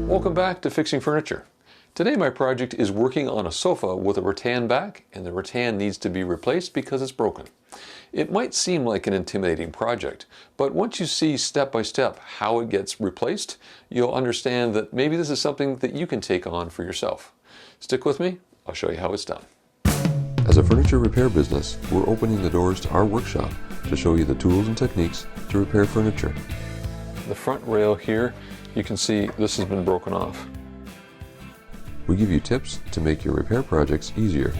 Welcome back to Fixing Furniture. Today my project is working on a sofa with a rattan back, and the rattan needs to be replaced because it's broken. It might seem like an intimidating project, but once you see step by step how it gets replaced, you'll understand that maybe this is something that you can take on for yourself. Stick with me, I'll show you how it's done. As a furniture repair business, we're opening the doors to our workshop to show you the tools and techniques to repair furniture. The front rail here, you can see this has been broken off. We give you tips to make your repair projects easier.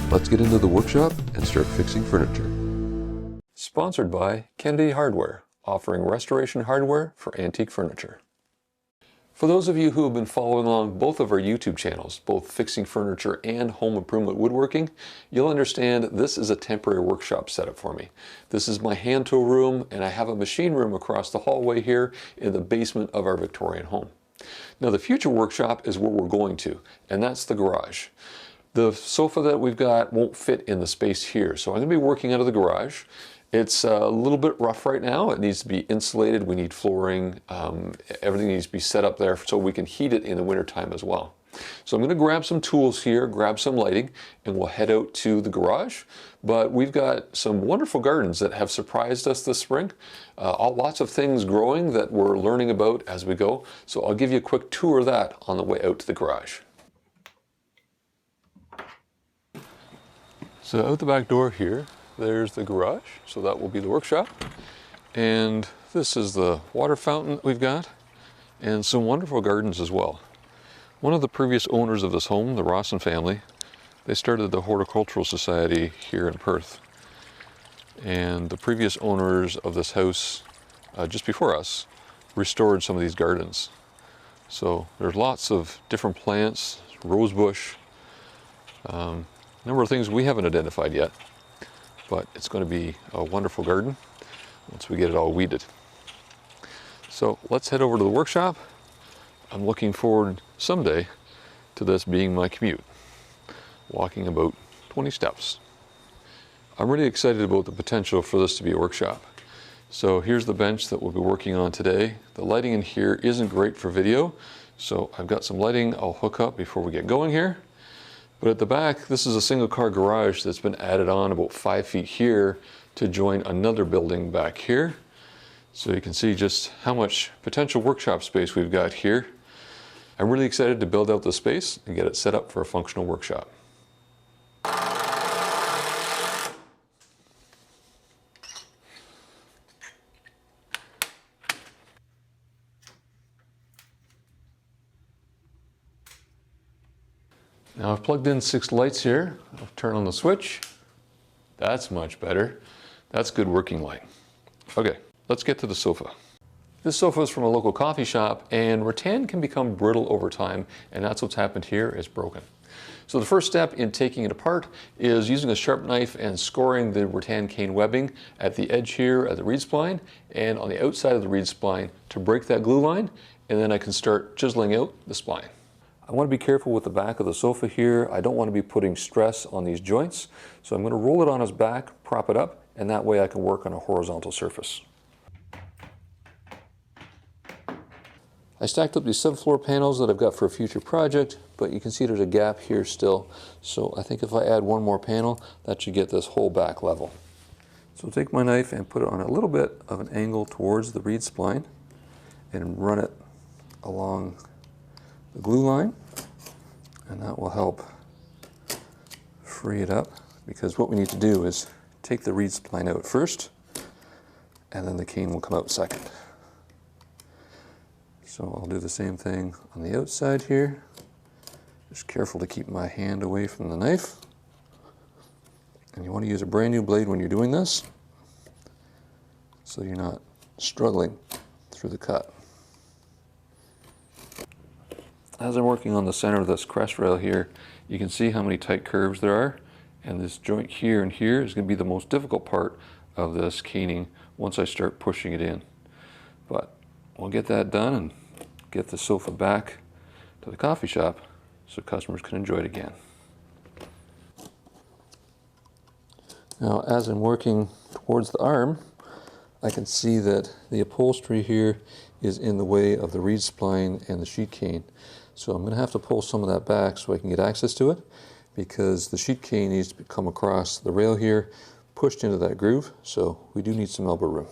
Let's get into the workshop and start fixing furniture. Sponsored by Kennedy Hardware, offering restoration hardware for antique furniture. For those of you who have been following along both of our YouTube channels, both Fixing Furniture and Home Improvement Woodworking, you'll understand this is a temporary workshop setup for me. This is my hand tool room, and I have a machine room across the hallway here in the basement of our Victorian home. Now the future workshop is where we're going to, and that's the garage. The sofa that we've got won't fit in the space here, so I'm going to be working out of the garage. It's a little bit rough right now. It needs to be insulated. We need flooring. Everything needs to be set up there so we can heat it in the wintertime as well. So I'm going to grab some tools here, grab some lighting, and we'll head out to the garage. But we've got some wonderful gardens that have surprised us this spring. Lots of things growing that we're learning about as we go. So I'll give you a quick tour of that on the way out to the garage. So out the back door here, there's the garage, so that will be the workshop. And this is the water fountain that we've got, and some wonderful gardens as well. One of the previous owners of this home, the Rattan family, they started the Horticultural Society here in Perth. And the previous owners of this house, just before us, restored some of these gardens. So there's lots of different plants, rosebush, a number of things we haven't identified yet. But it's going to be a wonderful garden once we get it all weeded. So let's head over to the workshop. I'm looking forward someday to this being my commute, walking about 20 steps. I'm really excited about the potential for this to be a workshop. So here's the bench that we'll be working on today. The lighting in here isn't great for video, so I've got some lighting I'll hook up before we get going here. But at the back, this is a single car garage that's been added on about 5 feet here to join another building back here. So you can see just how much potential workshop space we've got here. I'm really excited to build out the space and get it set up for a functional workshop. Now I've plugged in 6 lights here. I'll turn on the switch. That's much better. That's good working light. Okay, let's get to the sofa. This sofa is from a local coffee shop, and rattan can become brittle over time, and that's what's happened here. It's broken. So the first step in taking it apart is using a sharp knife and scoring the rattan cane webbing at the edge here at the reed spline and on the outside of the reed spline to break that glue line, and then I can start chiseling out the spline. I want to be careful with the back of the sofa here. I don't want to be putting stress on these joints. So I'm going to roll it on his back, prop it up, and that way I can work on a horizontal surface. I stacked up these subfloor panels that I've got for a future project, but you can see there's a gap here still. So I think if I add one more panel, that should get this whole back level. So I'll take my knife and put it on a little bit of an angle towards the reed spline and run it along the glue line, and that will help free it up, because what we need to do is take the reed spline out first, and then the cane will come out second. So I'll do the same thing on the outside here. Just careful to keep my hand away from the knife. And you want to use a brand new blade when you're doing this, so you're not struggling through the cut. As I'm working on the center of this crest rail here, you can see how many tight curves there are, and this joint here and here is going to be the most difficult part of this caning once I start pushing it in. But we'll get that done and get the sofa back to the coffee shop so customers can enjoy it again. Now, as I'm working towards the arm, I can see that the upholstery here is in the way of the reed spline and the sheet cane. So I'm going to have to pull some of that back so I can get access to it, because the sheet cane needs to come across the rail here, pushed into that groove, so we do need some elbow room.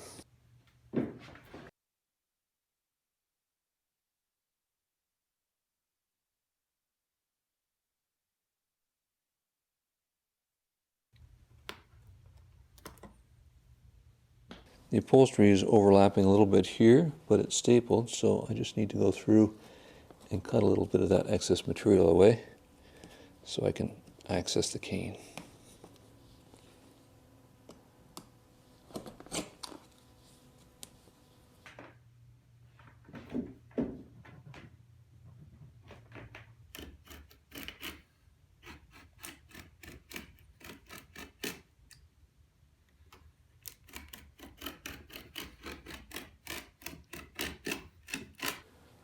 The upholstery is overlapping a little bit here, but it's stapled, so I just need to go through and cut a little bit of that excess material away so I can access the cane.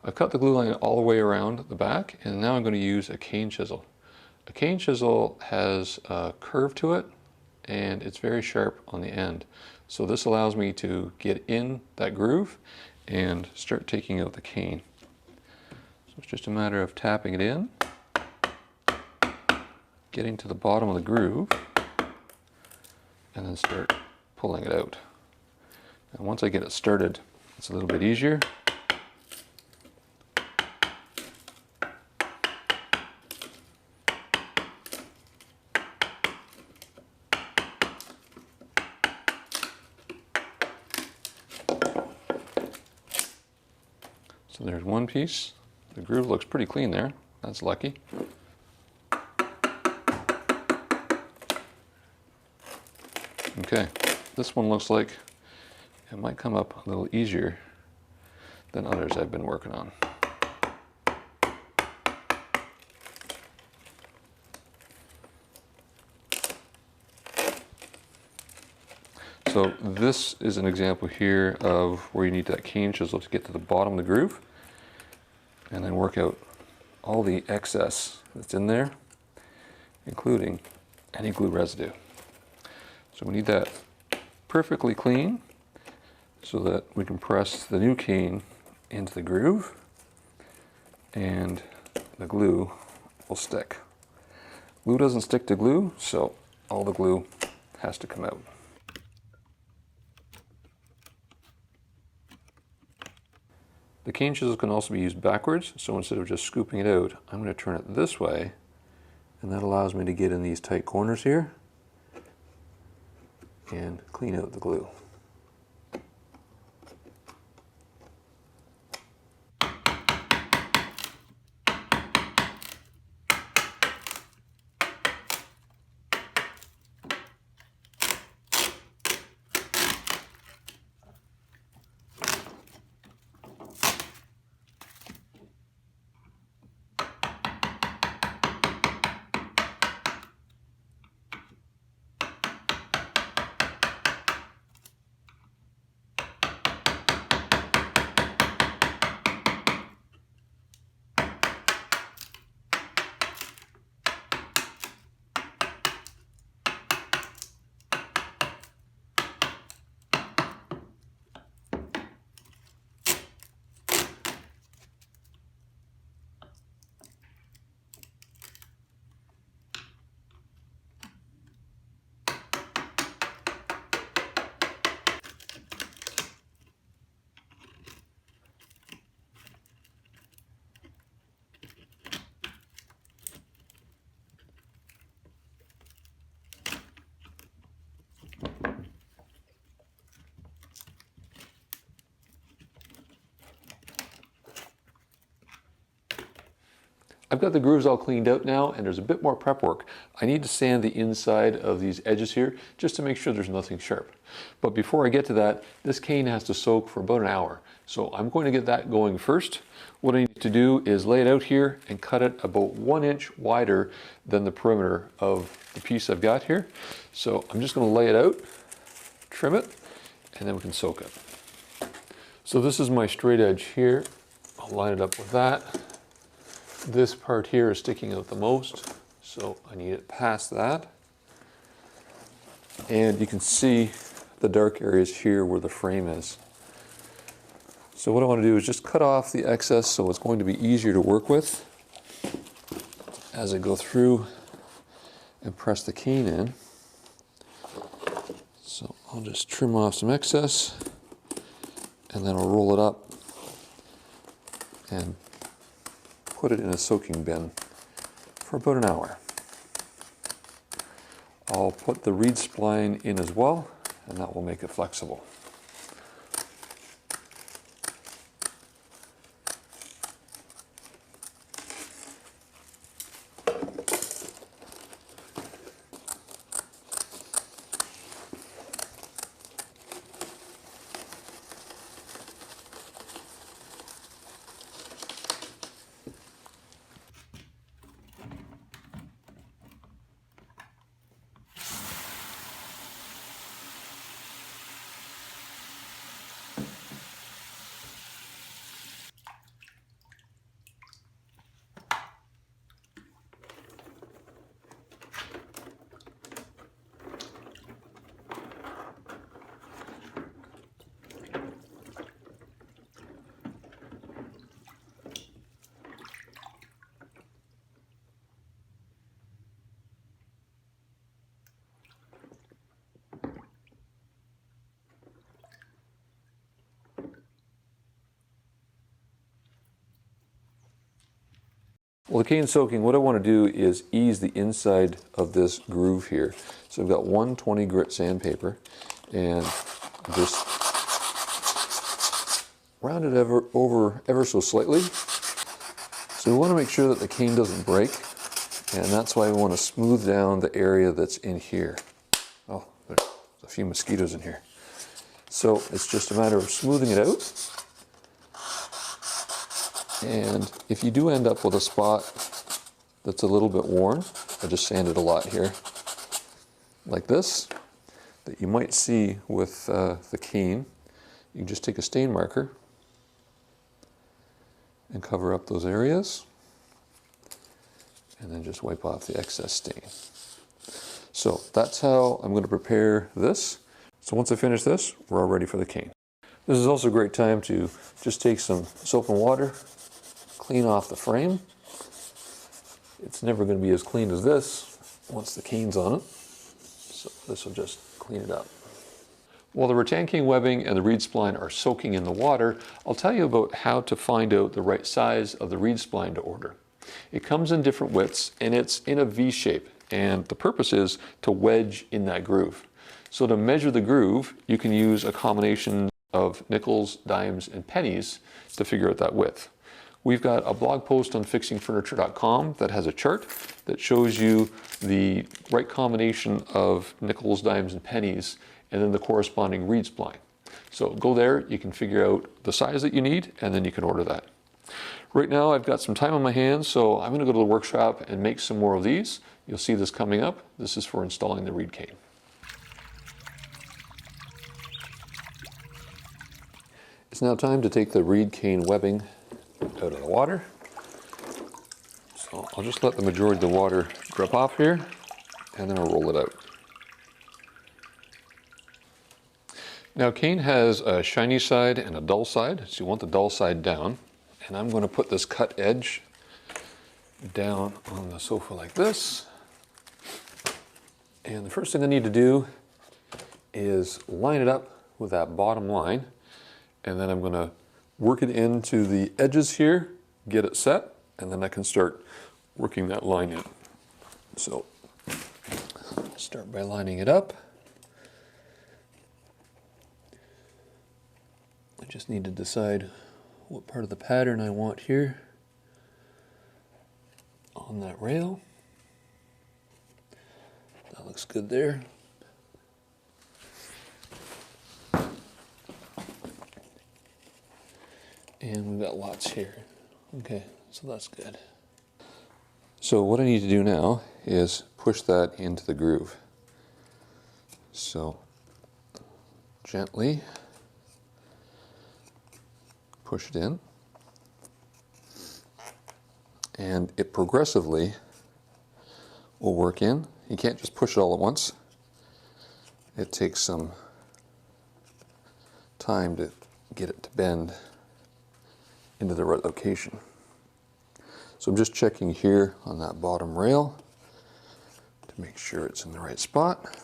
I've cut the glue line all the way around the back, and now I'm going to use a cane chisel. A cane chisel has a curve to it, and it's very sharp on the end. So this allows me to get in that groove and start taking out the cane. So it's just a matter of tapping it in, getting to the bottom of the groove, and then start pulling it out. And once I get it started, it's a little bit easier. So there's one piece. The groove looks pretty clean there. That's lucky. Okay, this one looks like it might come up a little easier than others I've been working on. So this is an example here of where you need that cane chisel to get to the bottom of the groove and then work out all the excess that's in there, including any glue residue. So we need that perfectly clean so that we can press the new cane into the groove and the glue will stick. Glue doesn't stick to glue, so all the glue has to come out. The cane chisel can also be used backwards, so instead of just scooping it out, I'm going to turn it this way, and that allows me to get in these tight corners here and clean out the glue. I've got the grooves all cleaned out now, and there's a bit more prep work. I need to sand the inside of these edges here just to make sure there's nothing sharp. But before I get to that, this cane has to soak for about an hour. So I'm going to get that going first. What I need to do is lay it out here and cut it about 1 inch wider than the perimeter of the piece I've got here. So I'm just going to lay it out, trim it, and then we can soak it. So this is my straight edge here. I'll line it up with that. This part here is sticking out the most, so I need it past that. And you can see the dark areas here where the frame is. So what I want to do is just cut off the excess so it's going to be easier to work with as I go through and press the cane in. So I'll just trim off some excess and then I'll roll it up and put it in a soaking bin for about an hour. I'll put the reed spline in as well, and that will make it flexible. Well, the cane soaking, what I want to do is ease the inside of this groove here. So I've got 120 grit sandpaper and just round it over ever so slightly. So we want to make sure that the cane doesn't break, and that's why we want to smooth down the area that's in here. Oh, there's a few mosquitoes in here. So it's just a matter of smoothing it out. And if you do end up with a spot that's a little bit worn, I just sanded a lot here, like this, that you might see with the cane, you can just take a stain marker and cover up those areas, and then just wipe off the excess stain. So that's how I'm going to prepare this. So once I finish this, we're all ready for the cane. This is also a great time to just take some soap and water, clean off the frame. It's never going to be as clean as this once the cane's on it. So this will just clean it up. While the rattan cane webbing and the reed spline are soaking in the water, I'll tell you about how to find out the right size of the reed spline to order. It comes in different widths and it's in a V shape, and the purpose is to wedge in that groove. So to measure the groove, you can use a combination of nickels, dimes, and pennies to figure out that width. We've got a blog post on fixingfurniture.com that has a chart that shows you the right combination of nickels, dimes, and pennies, and then the corresponding reed spline. So go there, you can figure out the size that you need, and then you can order that. Right now I've got some time on my hands, so I'm going to go to the workshop and make some more of these. You'll see this coming up. This is for installing the reed cane. It's now time to take the reed cane webbing out of the water. So I'll just let the majority of the water drip off here, and then I'll roll it out. Now cane has a shiny side and a dull side, so you want the dull side down. And I'm going to put this cut edge down on the sofa like this. And the first thing I need to do is line it up with that bottom line, and then I'm going to work it into the edges here, get it set, and then I can start working that line in. So start by lining it up. I just need to decide what part of the pattern I want here on that rail. That looks good there. And we've got lots here. Okay, so that's good. So what I need to do now is push that into the groove. So gently push it in, and it progressively will work in. You can't just push it all at once. It takes some time to get it to bend into the right location. So I'm just checking here on that bottom rail to make sure it's in the right spot.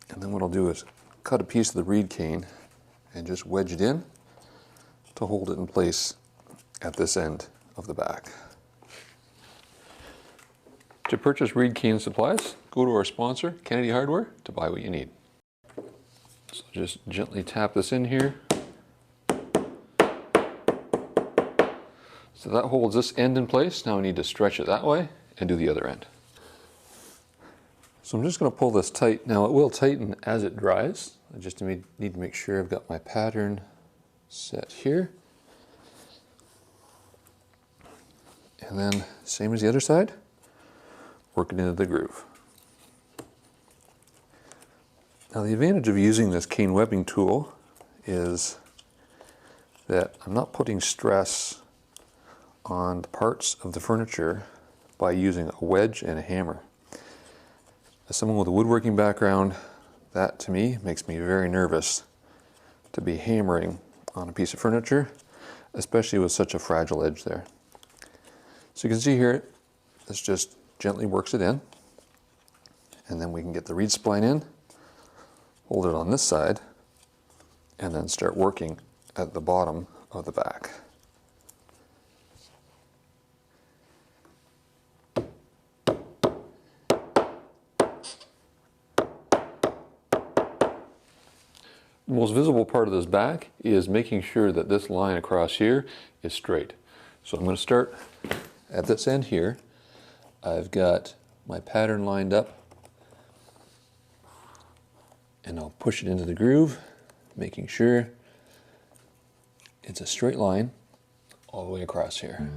And then what I'll do is cut a piece of the reed cane and just wedge it in to hold it in place at this end of the back. To purchase reed cane supplies, go to our sponsor, Kennedy Hardware, to buy what you need. So just gently tap this in here. So that holds this end in place. Now I need to stretch it that way and do the other end. So I'm just going to pull this tight. Now it will tighten as it dries. I just need to make sure I've got my pattern set here. And then same as the other side, work it into the groove. Now the advantage of using this cane webbing tool is that I'm not putting stress on the parts of the furniture by using a wedge and a hammer. As someone with a woodworking background, that to me makes me very nervous to be hammering on a piece of furniture, especially with such a fragile edge there. So you can see here, this just gently works it in, and then we can get the reed spline in, hold it on this side, and then start working at the bottom of the back. The most visible part of this back is making sure that this line across here is straight. So I'm going to start at this end here. I've got my pattern lined up, and I'll push it into the groove, making sure it's a straight line all the way across here.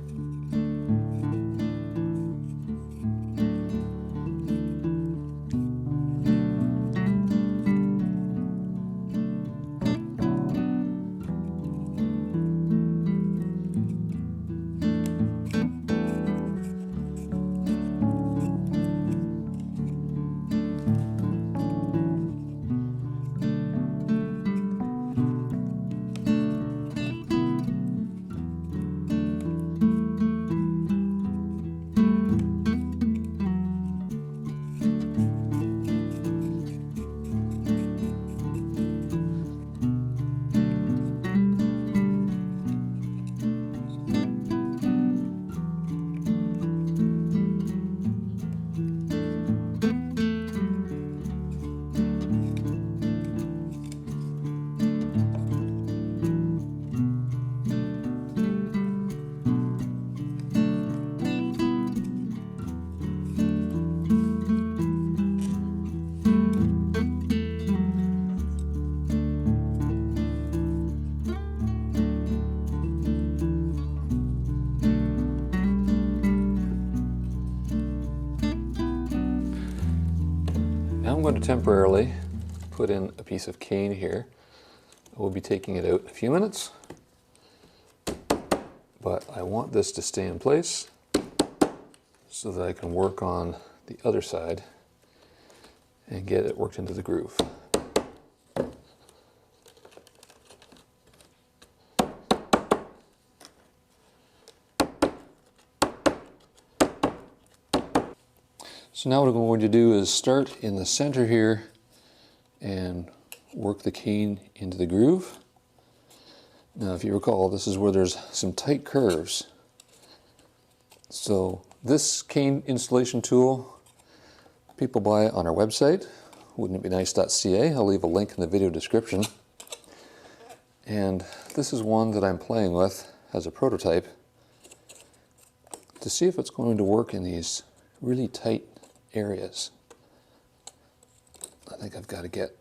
Now I'm going to temporarily put in a piece of cane here. I will be taking it out in a few minutes, but I want this to stay in place so that I can work on the other side and get it worked into the groove. So now what I'm going to do is start in the center here and work the cane into the groove. Now if you recall, this is where there's some tight curves. So this cane installation tool, people buy it on our website, wouldn'titbenice.ca. I'll leave a link in the video description. And this is one that I'm playing with as a prototype to see if it's going to work in these really tight areas. I think I've got to get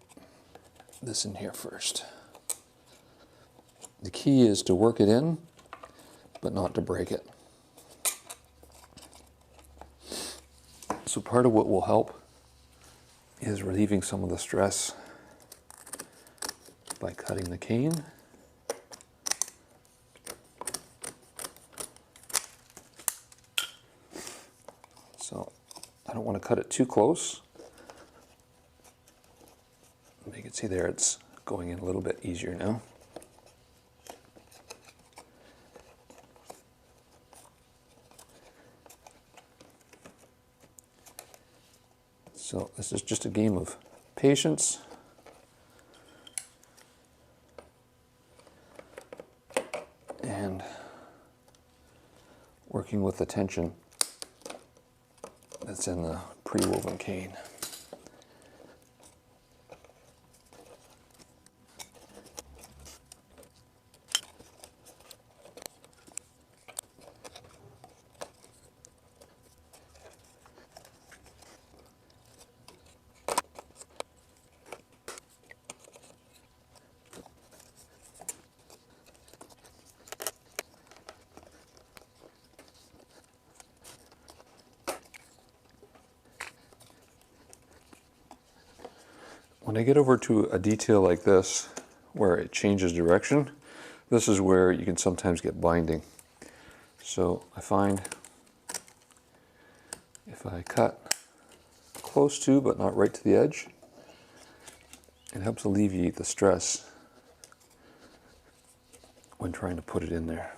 this in here first. The key is to work it in, but not to break it. So part of what will help is relieving some of the stress by cutting the cane. So I don't want to cut it too close. You can see there it's going in a little bit easier now. So this is just a game of patience. And working with the tension that's in the pre-woven cane. When I get over to a detail like this, where it changes direction, this is where you can sometimes get binding. So I find if I cut close to, but not right to the edge, it helps alleviate the stress when trying to put it in there.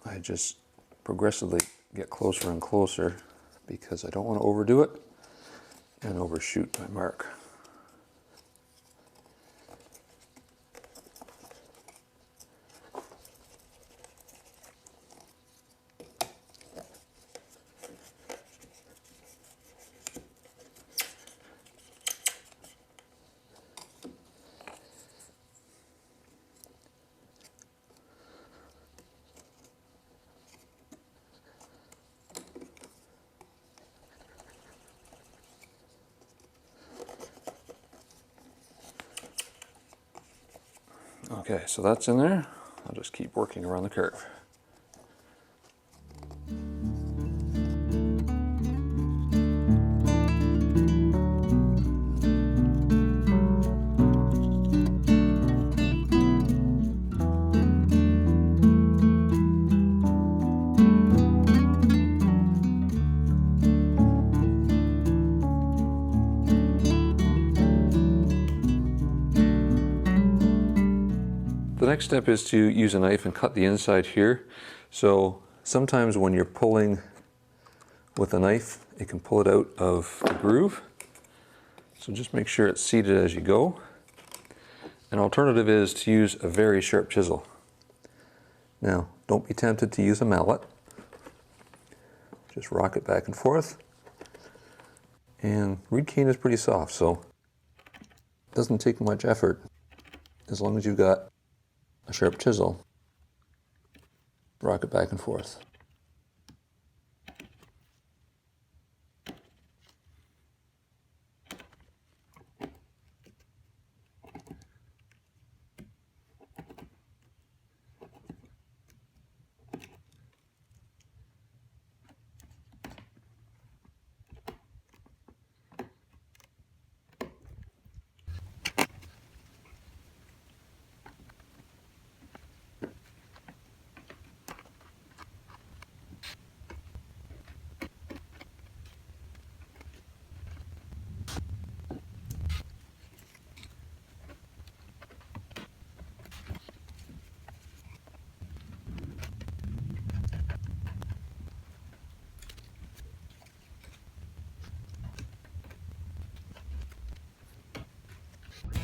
I just progressively get closer and closer because I don't want to overdo it and overshoot my mark. Okay, so that's in there. I'll just keep working around the curve. The next step is to use a knife and cut the inside here. So sometimes when you're pulling with a knife, it can pull it out of the groove. So just make sure it's seated as you go. An alternative is to use a very sharp chisel. Now, don't be tempted to use a mallet. Just rock it back and forth. And reed cane is pretty soft, so it doesn't take much effort as long as you've got a sharp chisel. Rock it back and forth.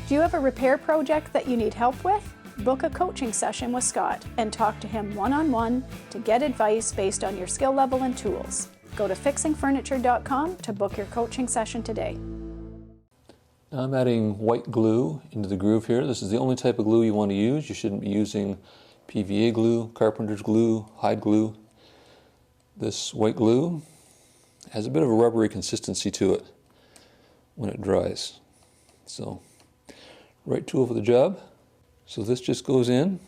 Do you have a repair project that you need help with? Book a coaching session with Scott and talk to him one-on-one to get advice based on your skill level and tools. Go to fixingfurniture.com to book your coaching session today. Now I'm adding white glue into the groove here. This is the only type of glue you want to use. You shouldn't be using PVA glue, carpenter's glue, hide glue. This white glue has a bit of a rubbery consistency to it when it dries. So, right tool for the job. So this just goes in,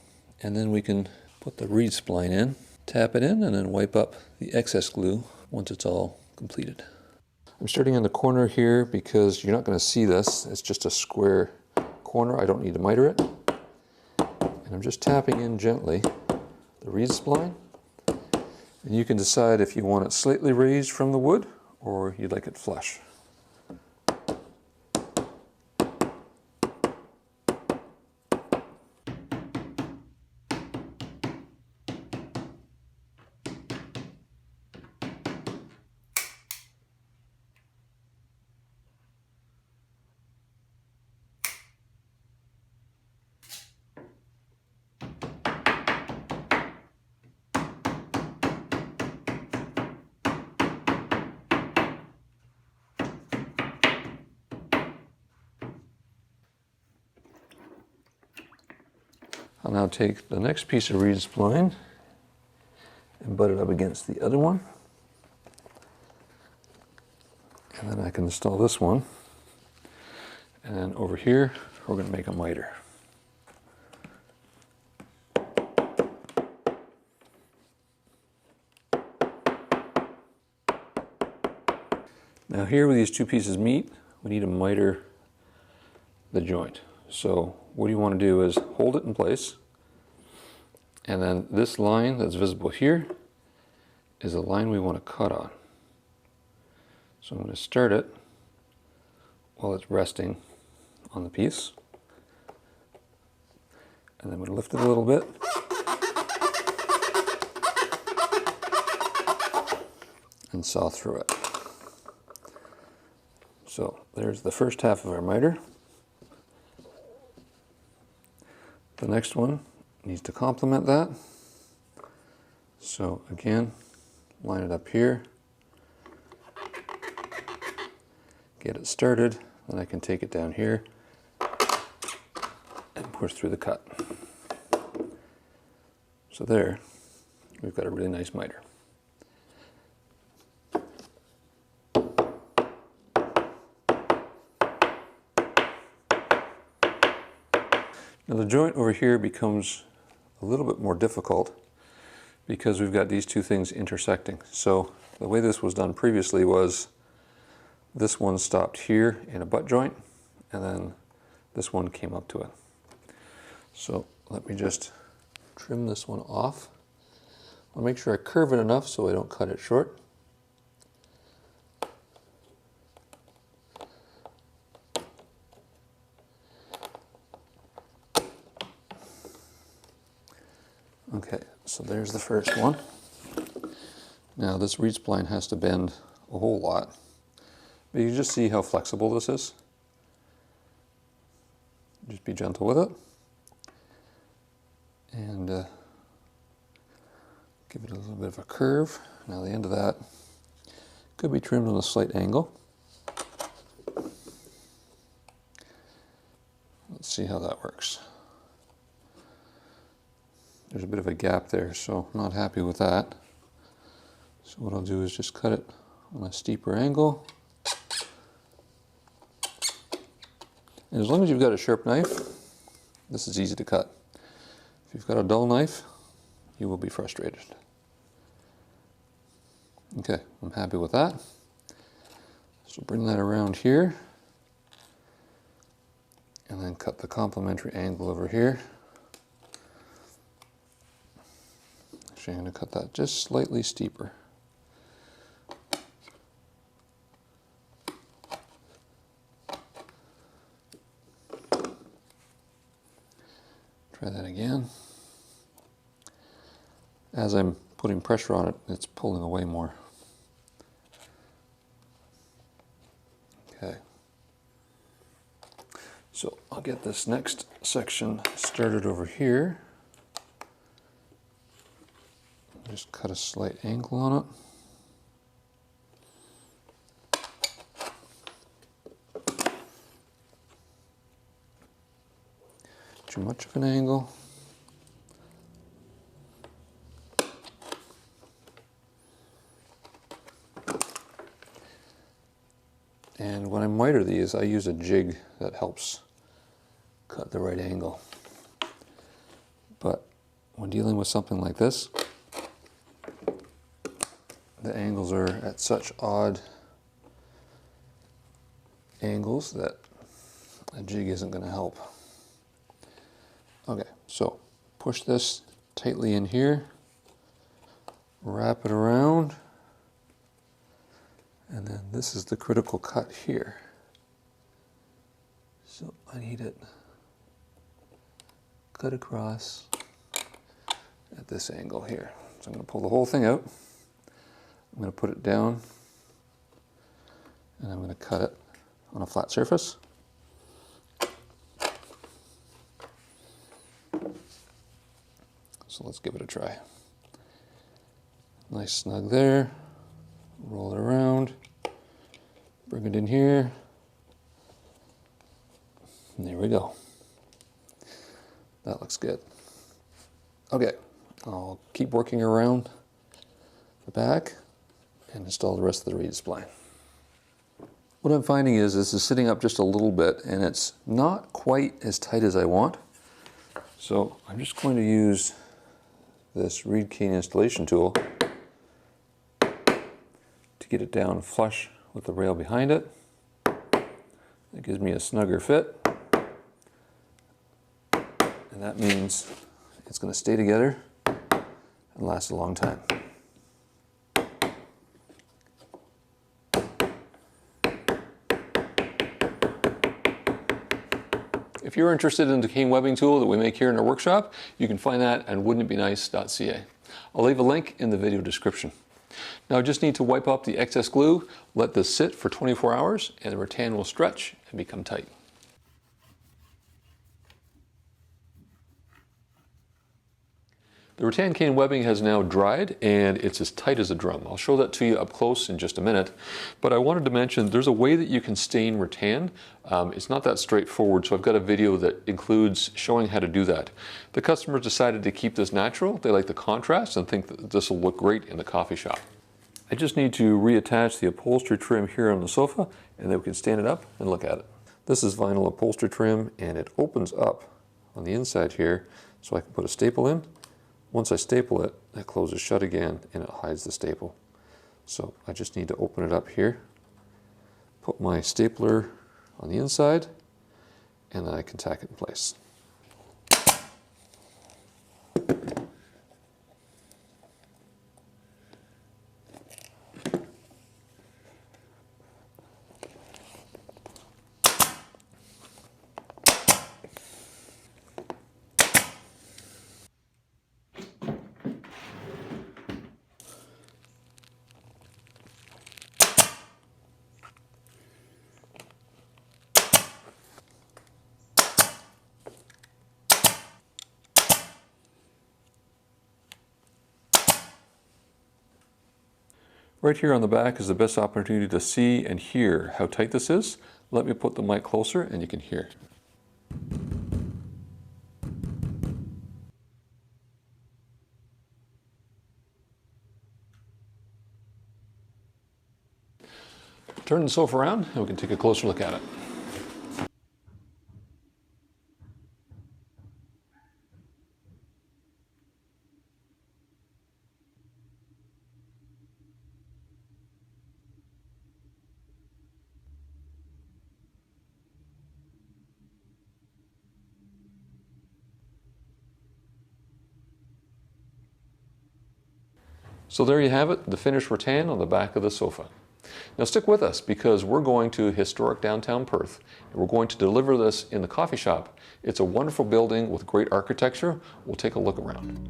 and then we can put the reed spline in, tap it in, and then wipe up the excess glue once it's all completed. I'm starting in the corner here because you're not going to see this. It's just a square corner. I don't need to miter it. And I'm just tapping in gently the reed spline. And you can decide if you want it slightly raised from the wood or you'd like it flush. I'll now take the next piece of reed spline and butt it up against the other one. And then I can install this one. And then over here, we're going to make a miter. Now here where these two pieces meet, we need to miter the joint. So what you want to do is hold it in place, and then this line that's visible here is the line we want to cut on. So I'm going to start it while it's resting on the piece, and then I'm going to lift it a little bit, and saw through it. So there's the first half of our miter. The next one needs to complement that. So again, line it up here, get it started, then I can take it down here and push through the cut. So there, we've got a really nice miter. Now the joint over here becomes a little bit more difficult because we've got these two things intersecting. So the way this was done previously was this one stopped here in a butt joint, and then this one came up to it. So let me just trim this one off. I'll make sure I curve it enough so I don't cut it short. Okay, so there's the first one. Now this reed spline has to bend a whole lot, but you can just see how flexible this is. Just be gentle with it, and give it a little bit of a curve. Now the end of that could be trimmed on a slight angle. Let's see how that works. There's a bit of a gap there, so I'm not happy with that. So what I'll do is just cut it on a steeper angle. And as long as you've got a sharp knife, this is easy to cut. If you've got a dull knife, you will be frustrated. Okay, I'm happy with that. So bring that around here, and then cut the complementary angle over here. Actually, I'm going to cut that just slightly steeper. Try that again. As I'm putting pressure on it, it's pulling away more. Okay. So I'll get this next section started over here. Just cut a slight angle on it. Too much of an angle. And when I miter these, I use a jig that helps cut the right angle. But when dealing with something like this, the angles are at such odd angles that a jig isn't going to help. Okay, so push this tightly in here, wrap it around, and then this is the critical cut here. So I need it cut across at this angle here. So I'm going to pull the whole thing out. I'm going to put it down, and I'm going to cut it on a flat surface. So let's give it a try. Nice snug there. Roll it around. Bring it in here. And there we go. That looks good. Okay, I'll keep working around the back and install the rest of the reed spline. What I'm finding is this is sitting up just a little bit and it's not quite as tight as I want. So I'm just going to use this reed cane installation tool to get it down flush with the rail behind it. It gives me a snugger fit. And that means it's going to stay together and last a long time. If you're interested in the cane webbing tool that we make here in our workshop, you can find that at wouldn'titbenice.ca. I'll leave a link in the video description. Now I just need to wipe up the excess glue, let this sit for 24 hours, and the rattan will stretch and become tight. The rattan cane webbing has now dried and it's as tight as a drum. I'll show that to you up close in just a minute, but I wanted to mention there's a way that you can stain rattan. It's not that straightforward, so I've got a video that includes showing how to do that. The customers decided to keep this natural. They like the contrast and think that this will look great in the coffee shop. I just need to reattach the upholstery trim here on the sofa and then we can stand it up and look at it. This is vinyl upholstery trim and it opens up on the inside here so I can put a staple in. Once I staple it, it closes shut again and it hides the staple. So I just need to open it up here, put my stapler on the inside, and then I can tack it in place. Right here on the back is the best opportunity to see and hear how tight this is. Let me put the mic closer and you can hear. Turn the sofa around and we can take a closer look at it. So there you have it, the finished rattan on the back of the sofa. Now stick with us because we're going to historic downtown Perth and we're going to deliver this in the coffee shop. It's a wonderful building with great architecture. We'll take a look around.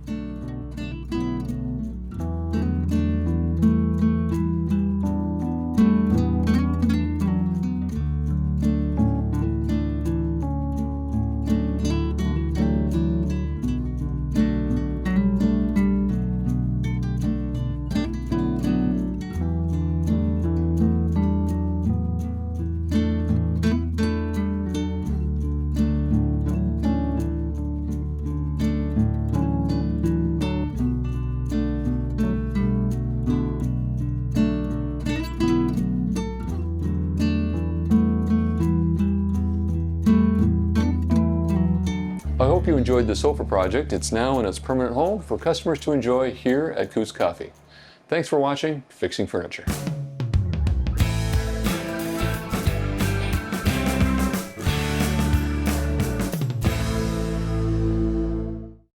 I hope you enjoyed the sofa project. It's now in its permanent home for customers to enjoy here at Coutts Coffee. Thanks for watching Fixing Furniture.